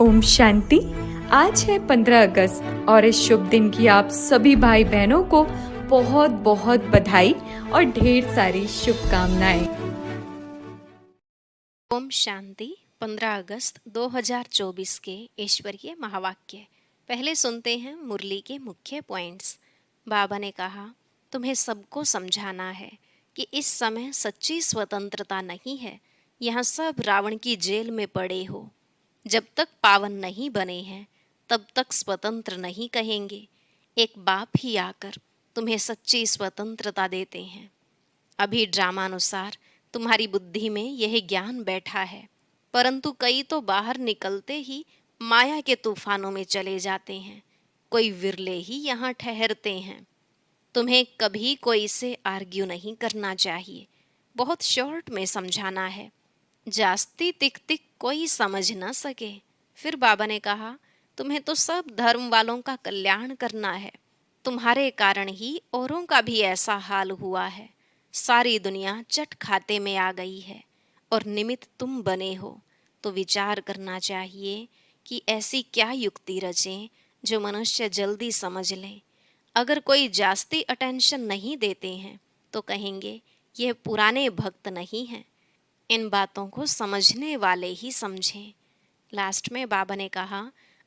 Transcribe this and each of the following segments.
ओम शांति। आज है 15 अगस्त और इस शुभ दिन की आप सभी भाई बहनों को बहुत बहुत बधाई और ढेर सारी शुभकामनाएं। ओम शांति। 15 अगस्त 2024 के ईश्वरीय महावाक्य। पहले सुनते हैं मुरली के मुख्य पॉइंट्स। बाबा ने कहा, तुम्हें सबको समझाना है कि इस समय सच्ची स्वतंत्रता नहीं है। यहाँ सब रावण की जेल में पड़े हो। जब तक पावन नहीं बने हैं तब तक स्वतंत्र नहीं कहेंगे। एक बाप ही आकर तुम्हें सच्ची स्वतंत्रता देते हैं। अभी ड्रामानुसार तुम्हारी बुद्धि में यह ज्ञान बैठा है, परंतु कई तो बाहर निकलते ही माया के तूफानों में चले जाते हैं। कोई विरले ही यहाँ ठहरते हैं। तुम्हें कभी कोई से आर्ग्यू नहीं करना चाहिए। बहुत शॉर्ट में समझाना है, जास्ती तिक तिक कोई समझ न सके। फिर बाबा ने कहा, तुम्हें तो सब धर्म वालों का कल्याण करना है। तुम्हारे कारण ही औरों का भी ऐसा हाल हुआ है। सारी दुनिया चट खाते में आ गई है और निमित्त तुम बने हो। तो विचार करना चाहिए कि ऐसी क्या युक्ति रचें जो मनुष्य जल्दी समझ लें। अगर कोई जास्ती अटेंशन नहीं देते हैं तो कहेंगे यह पुराने भक्त नहीं हैं। इन बातों को समझने वाले ही समझें। लास्ट में बाबा ने कहा,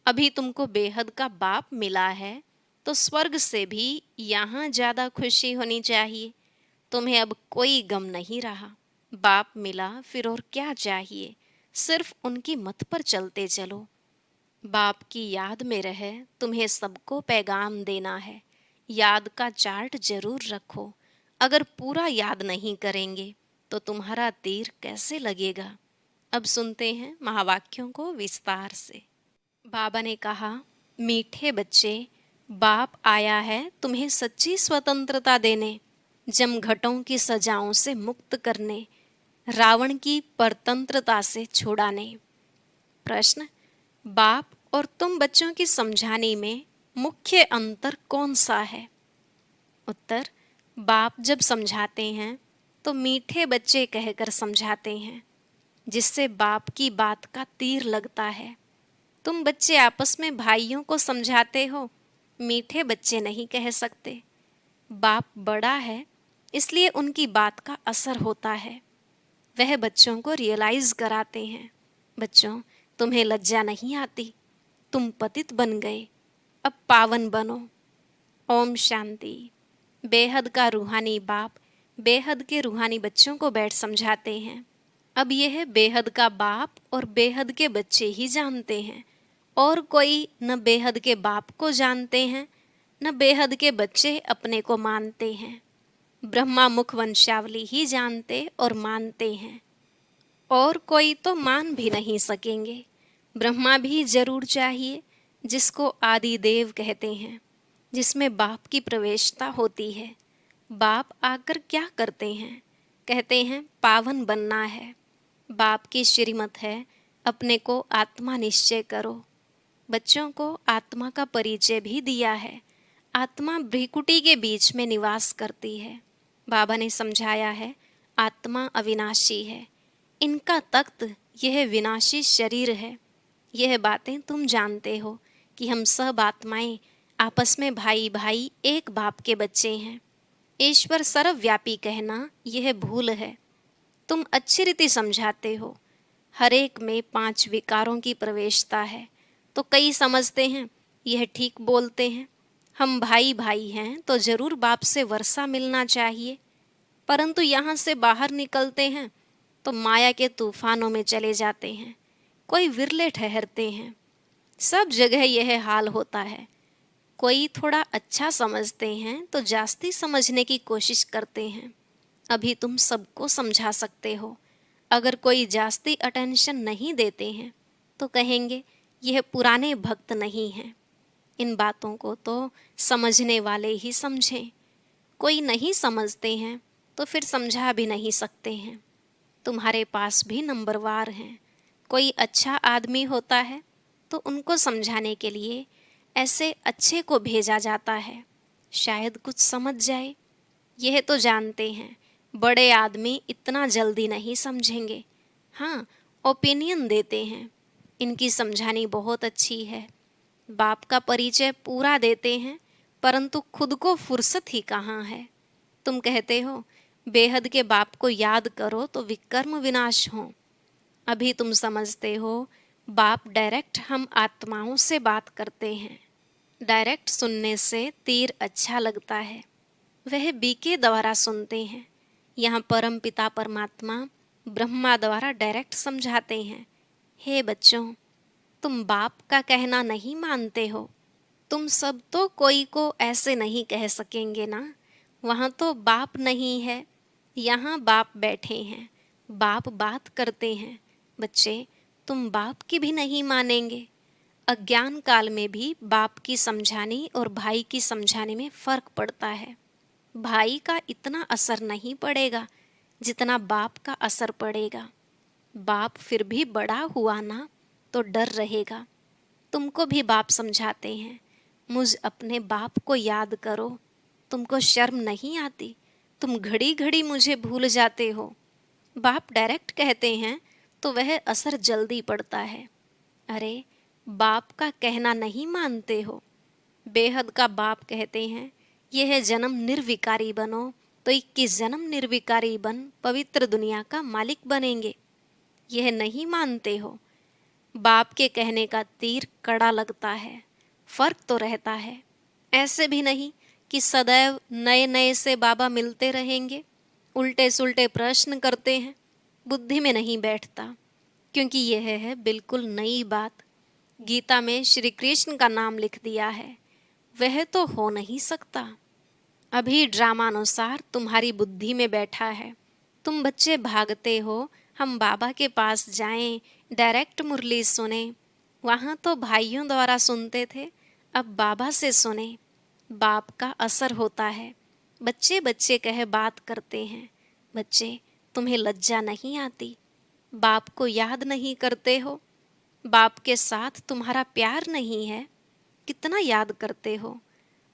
अभी तुमको बेहद का बाप मिला है तो स्वर्ग से भी यहाँ ज़्यादा खुशी होनी चाहिए। तुम्हें अब कोई गम नहीं रहा। बाप मिला फिर और क्या चाहिए, सिर्फ उनकी मत पर चलते चलो। बाप की याद में रहे तुम्हें सबको पैगाम देना है। याद का चार्ट जरूर रखो। अगर पूरा याद नहीं करेंगे तो तुम्हारा तीर कैसे लगेगा। अब सुनते हैं महावाक्यों को विस्तार से। बाबा ने कहा, मीठे बच्चे, बाप आया है तुम्हें सच्ची स्वतंत्रता देने, जमघटों की सजाओं से मुक्त करने, रावण की परतंत्रता से छुड़ाने। प्रश्न, बाप और तुम बच्चों की समझाने में मुख्य अंतर कौन सा है? उत्तर, बाप जब समझाते हैं तो मीठे बच्चे कहकर समझाते हैं, जिससे बाप की बात का तीर लगता है। तुम बच्चे आपस में भाइयों को समझाते हो, मीठे बच्चे नहीं कह सकते। बाप बड़ा है इसलिए उनकी बात का असर होता है। वह बच्चों को रियलाइज कराते हैं, बच्चों तुम्हें लज्जा नहीं आती, तुम पतित बन गए, अब पावन बनो। ओम शांति। बेहद का रूहानी बाप बेहद के रूहानी बच्चों को बैठ समझाते हैं। अब यह बेहद का बाप और बेहद के बच्चे ही जानते हैं, और कोई न बेहद के बाप को जानते हैं न बेहद के बच्चे अपने को मानते हैं। ब्रह्मा मुख वंशावली ही जानते और मानते हैं, और कोई तो मान भी नहीं सकेंगे। ब्रह्मा भी जरूर चाहिए, जिसको आदि देव कहते हैं, जिसमें बाप की प्रवेशता होती है। बाप आकर क्या करते हैं? कहते हैं पावन बनना है। बाप की श्रीमत है, अपने को आत्मा निश्चय करो। बच्चों को आत्मा का परिचय भी दिया है। आत्मा भ्रिकुटी के बीच में निवास करती है। बाबा ने समझाया है, आत्मा अविनाशी है, इनका तख्त यह विनाशी शरीर है। यह बातें तुम जानते हो कि हम सब आत्माएं आपस में भाई भाई एक बाप के बच्चे हैं। ईश्वर सर्वव्यापी कहना यह भूल है। तुम अच्छी रीति समझाते हो, हर एक में 5 विकारों की प्रवेशता है। तो कई समझते हैं यह ठीक बोलते हैं, हम भाई भाई हैं तो जरूर बाप से वर्षा मिलना चाहिए। परंतु यहाँ से बाहर निकलते हैं तो माया के तूफानों में चले जाते हैं। कोई विरले ठहरते हैं। सब जगह यह हाल होता है। कोई थोड़ा अच्छा समझते हैं तो जास्ती समझने की कोशिश करते हैं। अभी तुम सबको समझा सकते हो। अगर कोई जास्ती अटेंशन नहीं देते हैं तो कहेंगे यह पुराने भक्त नहीं हैं। इन बातों को तो समझने वाले ही समझें। कोई नहीं समझते हैं तो फिर समझा भी नहीं सकते हैं। तुम्हारे पास भी नंबरवार हैं। कोई अच्छा आदमी होता है तो उनको समझाने के लिए ऐसे अच्छे को भेजा जाता है, शायद कुछ समझ जाए। यह तो जानते हैं बड़े आदमी इतना जल्दी नहीं समझेंगे। हाँ, ओपिनियन देते हैं, इनकी समझानी बहुत अच्छी है। बाप का परिचय पूरा देते हैं, परंतु खुद को फुर्सत ही कहाँ है। तुम कहते हो बेहद के बाप को याद करो तो विकर्म विनाश हो। अभी तुम समझते हो बाप डायरेक्ट हम आत्माओं से बात करते हैं। डायरेक्ट सुनने से तीर अच्छा लगता है, वह बीके द्वारा सुनते हैं। यहाँ परम पिता परमात्मा ब्रह्मा द्वारा डायरेक्ट समझाते हैं। हे बच्चों, तुम बाप का कहना नहीं मानते हो। तुम सब तो कोई को ऐसे नहीं कह सकेंगे ना। वहाँ तो बाप नहीं है, यहाँ बाप बैठे हैं, बाप बात करते हैं। बच्चे, तुम बाप की भी नहीं मानेंगे। अज्ञान काल में भी बाप की समझानी और भाई की समझाने में फर्क पड़ता है। भाई का इतना असर नहीं पड़ेगा जितना बाप का असर पड़ेगा। बाप फिर भी बड़ा हुआ ना तो डर रहेगा। तुमको भी बाप समझाते हैं, मुझ अपने बाप को याद करो। तुमको शर्म नहीं आती? तुम घड़ी घड़ी मुझे भूल जाते हो। बाप डायरेक्ट कहते हैं तो वह असर जल्दी पड़ता है। अरे, बाप का कहना नहीं मानते हो? बेहद का बाप कहते हैं यह जन्म निर्विकारी बनो तो 21 जन्म निर्विकारी बन पवित्र दुनिया का मालिक बनेंगे। यह नहीं मानते हो? बाप के कहने का तीर कड़ा लगता है, फर्क तो रहता है। ऐसे भी नहीं कि सदैव नए नए से बाबा मिलते रहेंगे। उल्टे सुल्टे प्रश्न करते हैं, बुद्धि में नहीं बैठता, क्योंकि यह है बिल्कुल नई बात। गीता में श्री कृष्ण का नाम लिख दिया है, वह तो हो नहीं सकता। अभी ड्रामानुसार तुम्हारी बुद्धि में बैठा है। तुम बच्चे भागते हो हम बाबा के पास जाएं, डायरेक्ट मुरली सुने। वहाँ तो भाइयों द्वारा सुनते थे, अब बाबा से सुने। बाप का असर होता है। बच्चे बच्चे कह बात करते हैं। बच्चे, तुम्हें लज्जा नहीं आती? बाप को याद नहीं करते हो? बाप के साथ तुम्हारा प्यार नहीं है? कितना याद करते हो?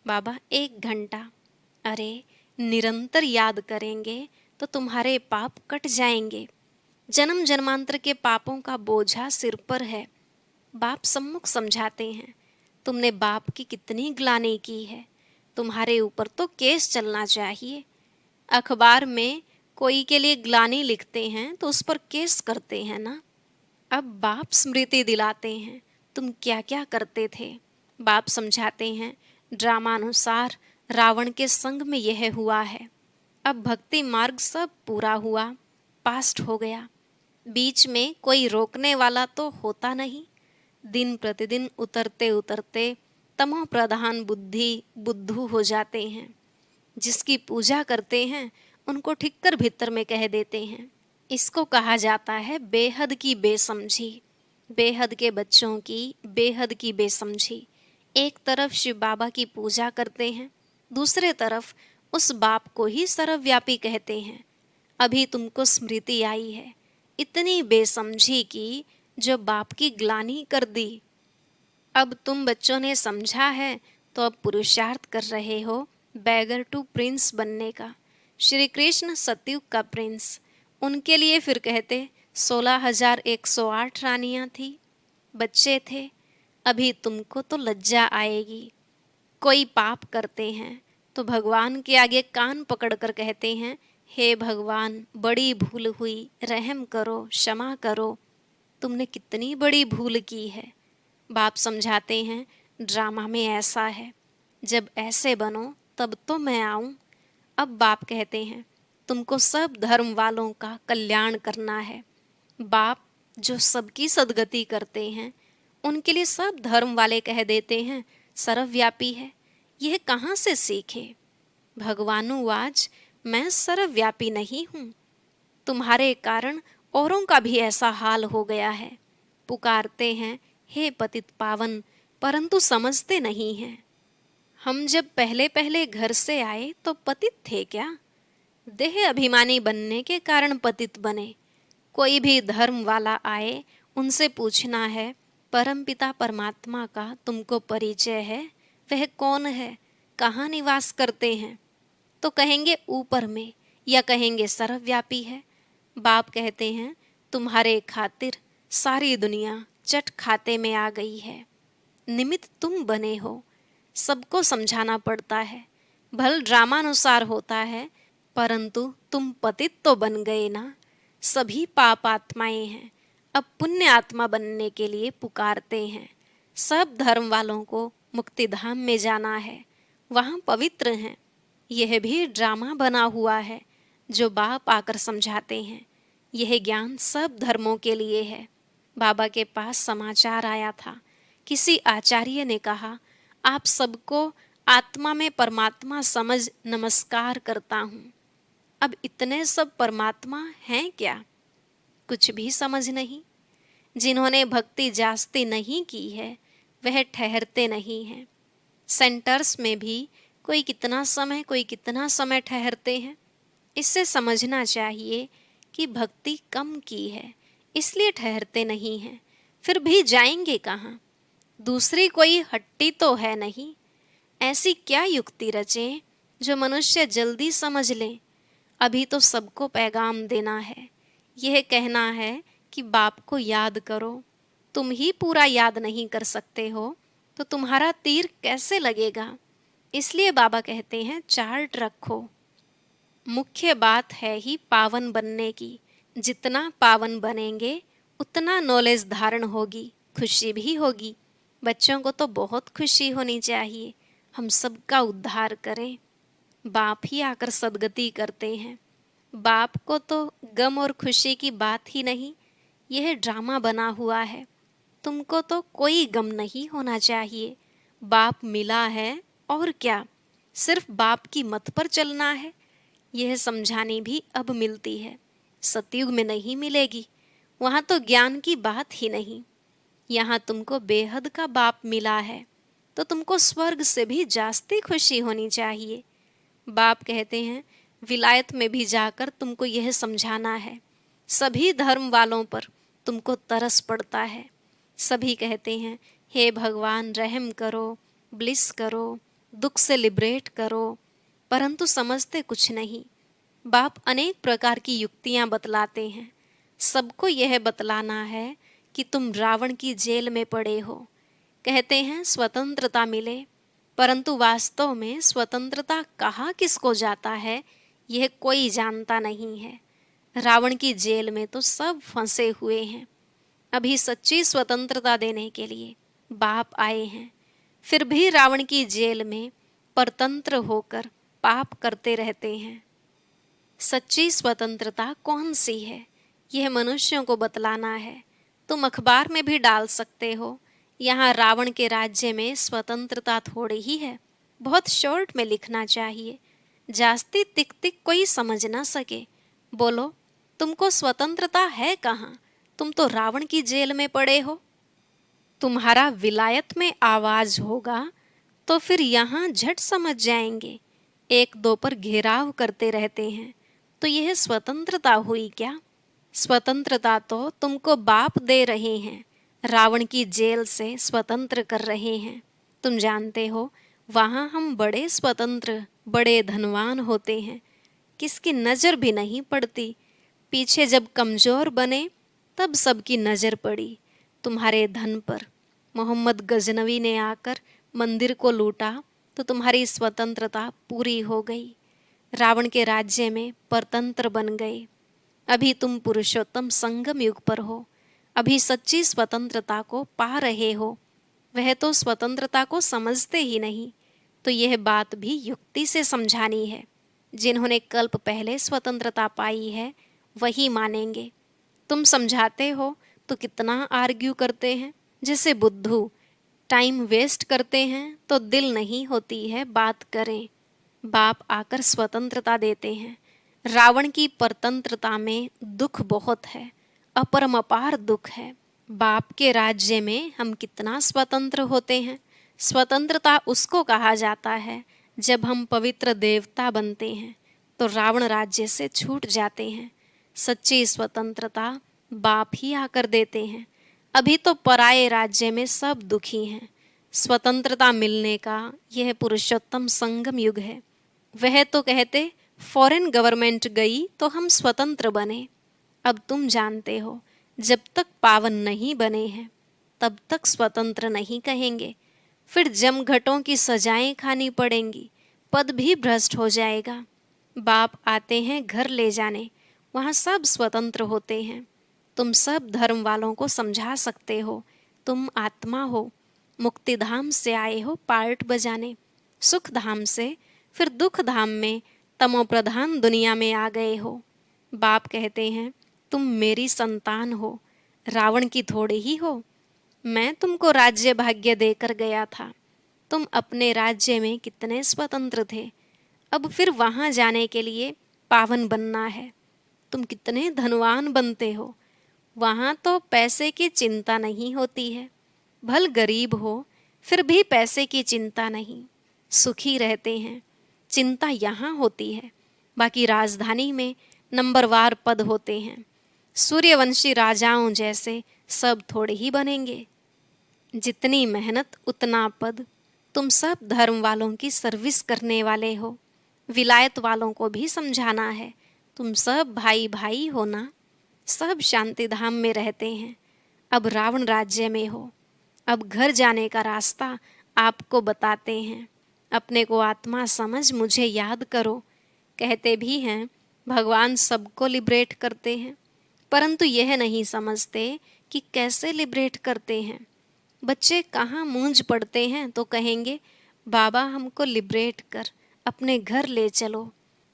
बाबा 1 घंटा। अरे, निरंतर याद करेंगे तो तुम्हारे पाप कट जाएंगे। जन्म जन्मांतर के पापों का बोझा सिर पर है। बाप सम्मुख समझाते हैं, तुमने बाप की कितनी ग्लानि की है। तुम्हारे ऊपर तो केस चलना चाहिए। अखबार में कोई के लिए ग्लानि लिखते हैं तो उस पर केस करते हैं ना। अब बाप स्मृति दिलाते हैं, तुम क्या क्या करते थे। बाप समझाते हैं, ड्रामानुसार रावण के संग में यह हुआ है। अब भक्ति मार्ग सब पूरा हुआ, पास्ट हो गया। बीच में कोई रोकने वाला तो होता नहीं। दिन प्रतिदिन उतरते उतरते तमो प्रधान बुद्धि बुद्धू हो जाते हैं। जिसकी पूजा करते हैं उनको ठीक कर भीतर में कह देते हैं। इसको कहा जाता है बेहद की बेसमझी। बेहद के बच्चों की बेहद की बेसमझी। एक तरफ शिव बाबा की पूजा करते हैं, दूसरे तरफ उस बाप को ही सर्वव्यापी कहते हैं। अभी तुमको स्मृति आई है, इतनी बेसमझी की जो बाप की ग्लानि कर दी। अब तुम बच्चों ने समझा है तो अब पुरुषार्थ कर रहे हो बैगर टू प्रिंस बनने का। श्री कृष्ण सतयुग का प्रिंस, उनके लिए फिर कहते 16,108 रानियां थी, बच्चे थे। अभी तुमको तो लज्जा आएगी। कोई पाप करते हैं तो भगवान के आगे कान पकड़कर कहते हैं, हे भगवान, बड़ी भूल हुई, रहम करो, क्षमा करो। तुमने कितनी बड़ी भूल की है। बाप समझाते हैं, ड्रामा में ऐसा है, जब ऐसे बनो तब तो मैं आऊं। अब बाप कहते हैं, तुमको सब धर्म वालों का कल्याण करना है। बाप जो सबकी सदगति करते हैं उनके लिए सब धर्म वाले कह देते हैं सर्वव्यापी है। यह कहाँ से सीखे? भगवानुवाच, मैं सर्वव्यापी नहीं हूँ। तुम्हारे कारण औरों का भी ऐसा हाल हो गया है। पुकारते हैं, हे पतित पावन, परंतु समझते नहीं हैं। हम जब पहले पहले घर से आए तो पतित थे क्या? देह अभिमानी बनने के कारण पतित बने। कोई भी धर्म वाला आए, उनसे पूछना है, परमपिता परमात्मा का तुमको परिचय है? वह कौन है? कहाँ निवास करते हैं? तो कहेंगे ऊपर में, या कहेंगे सर्वव्यापी है। बाप कहते हैं, तुम्हारे खातिर सारी दुनिया चट खाते में आ गई है। निमित्त तुम बने हो, सबको समझाना पड़ता है। भल ड्रामानुसार होता है, परंतु तुम पतित तो बन गए ना। सभी पाप आत्माएं हैं, अब पुण्य आत्मा बनने के लिए पुकारते हैं। सब धर्म वालों को मुक्तिधाम में जाना है, वहाँ पवित्र हैं। यह भी ड्रामा बना हुआ है जो बाप आकर समझाते हैं। यह ज्ञान सब धर्मों के लिए है। बाबा के पास समाचार आया था। किसी आचार्य ने कहा, आप सबको आत्मा में परमात्मा समझ नमस्कार करता हूँ। अब इतने सब परमात्मा हैं क्या? कुछ भी समझ नहीं। जिन्होंने भक्ति जास्ती नहीं की है वह ठहरते नहीं हैं। सेंटर्स में भी कोई कितना समय ठहरते हैं। इससे समझना चाहिए कि भक्ति कम की है, इसलिए ठहरते नहीं हैं। फिर भी जाएंगे कहाँ? दूसरी कोई हट्टी तो है नहीं। ऐसी क्या युक्ति रचें जो मनुष्य जल्दी समझ लें? अभी तो सबको पैगाम देना है। यह कहना है कि बाप को याद करो। तुम ही पूरा याद नहीं कर सकते हो तो तुम्हारा तीर कैसे लगेगा? इसलिए बाबा कहते हैं चार्ट रखो। मुख्य बात है ही पावन बनने की। जितना पावन बनेंगे उतना नॉलेज धारण होगी, खुशी भी होगी। बच्चों को तो बहुत खुशी होनी चाहिए, हम सबका उद्धार करें। बाप ही आकर सद्गति करते हैं। बाप को तो गम और खुशी की बात ही नहीं, यह ड्रामा बना हुआ है। तुमको तो कोई गम नहीं होना चाहिए। बाप मिला है और क्या, सिर्फ बाप की मत पर चलना है। यह समझानी भी अब मिलती है, सतयुग में नहीं मिलेगी। वहाँ तो ज्ञान की बात ही नहीं। यहाँ तुमको बेहद का बाप मिला है तो तुमको स्वर्ग से भी जास्ती खुशी होनी चाहिए। बाप कहते हैं विलायत में भी जाकर तुमको यह समझाना है। सभी धर्म वालों पर तुमको तरस पड़ता है। सभी कहते हैं हे भगवान रहम करो, ब्लिस करो, दुख से लिबरेट करो, परंतु समझते कुछ नहीं। बाप अनेक प्रकार की युक्तियां बतलाते हैं। सबको यह बतलाना है कि तुम रावण की जेल में पड़े हो। कहते हैं स्वतंत्रता मिले, परंतु वास्तव में स्वतंत्रता कहाँ किसको जाता है यह कोई जानता नहीं है। रावण की जेल में तो सब फंसे हुए हैं। अभी सच्ची स्वतंत्रता देने के लिए बाप आए हैं, फिर भी रावण की जेल में परतंत्र होकर पाप करते रहते हैं। सच्ची स्वतंत्रता कौन सी है यह मनुष्यों को बतलाना है। तुम अखबार में भी डाल सकते हो, यहाँ रावण के राज्य में स्वतंत्रता थोड़ी ही है। बहुत शॉर्ट में लिखना चाहिए, जास्ती तिक तिक कोई समझ ना सके। बोलो तुमको स्वतंत्रता है कहाँ? तुम तो रावण की जेल में पड़े हो। तुम्हारा विलायत में आवाज होगा तो फिर यहाँ झट समझ जाएंगे। एक दो पर घेराव करते रहते हैं तो यह स्वतंत्रता हुई क्या? स्वतंत्रता तो तुमको बाप दे रहे हैं, रावण की जेल से स्वतंत्र कर रहे हैं। तुम जानते हो वहाँ हम बड़े स्वतंत्र, बड़े धनवान होते हैं, किसकी नज़र भी नहीं पड़ती। पीछे जब कमज़ोर बने तब सबकी नज़र पड़ी तुम्हारे धन पर। मोहम्मद गजनवी ने आकर मंदिर को लूटा तो तुम्हारी स्वतंत्रता पूरी हो गई। रावण के राज्य में परतंत्र बन गए। अभी तुम पुरुषोत्तम संगम युग पर हो, अभी सच्ची स्वतंत्रता को पा रहे हो। वह तो स्वतंत्रता को समझते ही नहीं, तो यह बात भी युक्ति से समझानी है। जिन्होंने कल्प पहले स्वतंत्रता पाई है वही मानेंगे। तुम समझाते हो तो कितना आर्ग्यू करते हैं, जैसे बुद्धू टाइम वेस्ट करते हैं तो दिल नहीं होती है बात करें। बाप आकर स्वतंत्रता देते हैं। रावण की परतंत्रता में दुख बहुत है, अपरमपार दुख है। बाप के राज्य में हम कितना स्वतंत्र होते हैं। स्वतंत्रता उसको कहा जाता है जब हम पवित्र देवता बनते हैं तो रावण राज्य से छूट जाते हैं। सच्ची स्वतंत्रता बाप ही आकर देते हैं। अभी तो पराये राज्य में सब दुखी हैं। स्वतंत्रता मिलने का यह पुरुषोत्तम संगम युग है। वह तो कहते फॉरेन गवर्नमेंट गई तो हम स्वतंत्र बने। अब तुम जानते हो जब तक पावन नहीं बने हैं तब तक स्वतंत्र नहीं कहेंगे। फिर जमघटों की सजाएं खानी पड़ेंगी, पद भी भ्रष्ट हो जाएगा। बाप आते हैं घर ले जाने, वहाँ सब स्वतंत्र होते हैं। तुम सब धर्म वालों को समझा सकते हो, तुम आत्मा हो, मुक्तिधाम से आए हो पार्ट बजाने, सुख धाम से फिर दुख धाम में तमोप्रधान दुनिया में आ गए हो। बाप कहते हैं तुम मेरी संतान हो, रावण की थोड़ी ही हो। मैं तुमको राज्य भाग्य देकर गया था, तुम अपने राज्य में कितने स्वतंत्र थे। अब फिर वहाँ जाने के लिए पावन बनना है। तुम कितने धनवान बनते हो, वहाँ तो पैसे की चिंता नहीं होती है। भल गरीब हो फिर भी पैसे की चिंता नहीं, सुखी रहते हैं। चिंता यहाँ होती है। बाकी राजधानी में नंबरवार पद होते हैं। सूर्यवंशी राजाओं जैसे सब थोड़े ही बनेंगे। जितनी मेहनत उतना पद। तुम सब धर्म वालों की सर्विस करने वाले हो, विलायत वालों को भी समझाना है। तुम सब भाई भाई हो ना, सब शांति धाम में रहते हैं। अब रावण राज्य में हो। अब घर जाने का रास्ता आपको बताते हैं। अपने को आत्मा समझ मुझे याद करो। कहते भी हैं भगवान सबको लिबरेट करते हैं, परंतु यह नहीं समझते कि कैसे लिबरेट करते हैं। बच्चे कहाँ मूंझ पड़ते हैं तो कहेंगे बाबा हमको लिबरेट कर, अपने घर ले चलो।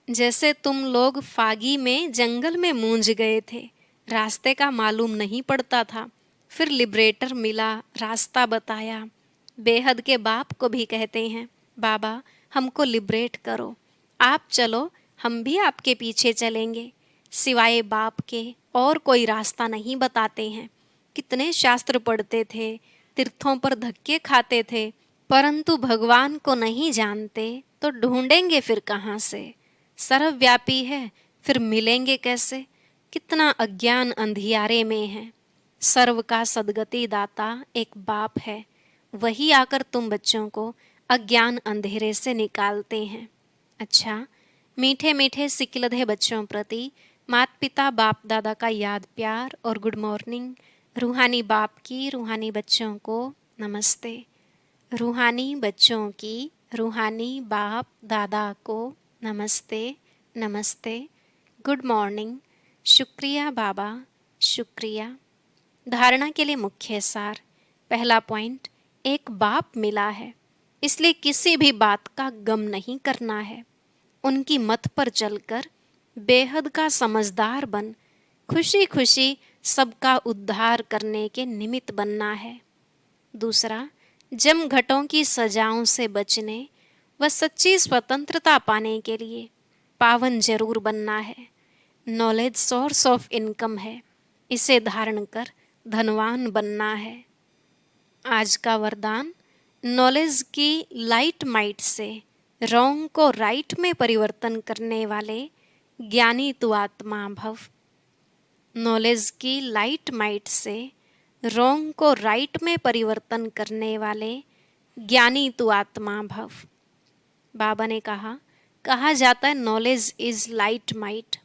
जैसे तुम लोग फागी में जंगल में मूंझ गए थे, रास्ते का मालूम नहीं पड़ता था, फिर लिबरेटर मिला, रास्ता बताया। बेहद के बाप को भी कहते हैं बाबा हमको लिबरेट करो, आप चलो हम भी आपके पीछे चलेंगे। सिवाय बाप के और कोई रास्ता नहीं बताते हैं। कितने शास्त्र पढ़ते थे, तीर्थों पर धक्के खाते थे, परंतु भगवान को नहीं जानते तो ढूंढेंगे फिर कहाँ से। सर्वव्यापी है फिर मिलेंगे कैसे। कितना अज्ञान अंधियारे में है। सर्व का सद्गति दाता एक बाप है, वही आकर तुम बच्चों को अज्ञान अंधेरे से निकालते हैं। अच्छा, मीठे मीठे सिकिलधे बच्चों प्रति माता पिता बाप दादा का याद प्यार और गुड मॉर्निंग। रूहानी बाप की रूहानी बच्चों को नमस्ते। रूहानी बच्चों की रूहानी बाप दादा को नमस्ते नमस्ते, गुड मॉर्निंग, शुक्रिया बाबा, शुक्रिया। धारणा के लिए मुख्य सार। पहला पॉइंट, एक बाप मिला है, इसलिए किसी भी बात का गम नहीं करना है। उनकी मत पर चलकर बेहद का समझदार बन खुशी खुशी सबका उद्धार करने के निमित्त बनना है। दूसरा, जमघटों की सजाओं से बचने व सच्ची स्वतंत्रता पाने के लिए पावन जरूर बनना है। नॉलेज सोर्स ऑफ इनकम है, इसे धारण कर धनवान बनना है। आज का वरदान, नॉलेज की लाइट माइट से रॉन्ग को राइट में परिवर्तन करने वाले ज्ञानी तू आत्मा भव। नॉलेज की लाइट माइट से रॉन्ग को राइट में परिवर्तन करने वाले ज्ञानी तू आत्मा भव। बाबा ने कहा जाता है नॉलेज इज लाइट माइट।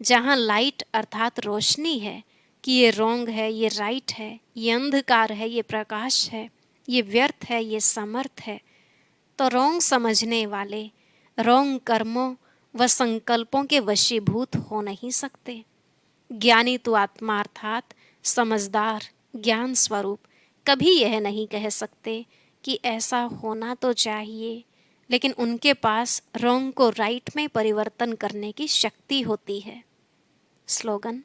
जहाँ लाइट अर्थात रोशनी है कि ये रॉन्ग है, ये राइट है, ये अंधकार है, ये प्रकाश है, ये व्यर्थ है, ये समर्थ है, तो रॉन्ग समझने वाले रॉन्ग कर्मों व संकल्पों के वशीभूत हो नहीं सकते। ज्ञानी तो आत्मा अर्थात समझदार ज्ञान स्वरूप कभी यह नहीं कह सकते कि ऐसा होना तो चाहिए, लेकिन उनके पास रॉन्ग को राइट में परिवर्तन करने की शक्ति होती है। स्लोगन,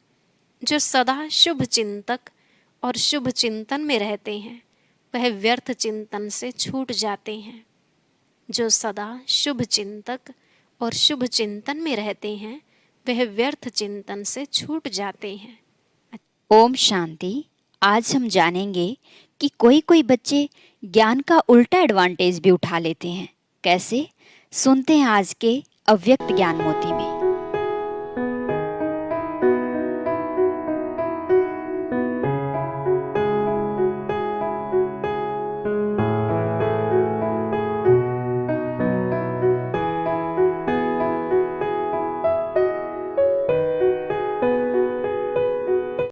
जो सदा शुभ चिंतक और शुभ चिंतन में रहते हैं वह व्यर्थ चिंतन से छूट जाते हैं। जो सदा शुभ चिंतक और शुभ चिंतन में रहते हैं वह व्यर्थ चिंतन से छूट जाते हैं। ओम शांति। आज हम जानेंगे कि कोई कोई बच्चे ज्ञान का उल्टा एडवांटेज भी उठा लेते हैं। कैसे? सुनते हैं आज के अव्यक्त ज्ञान मोती में।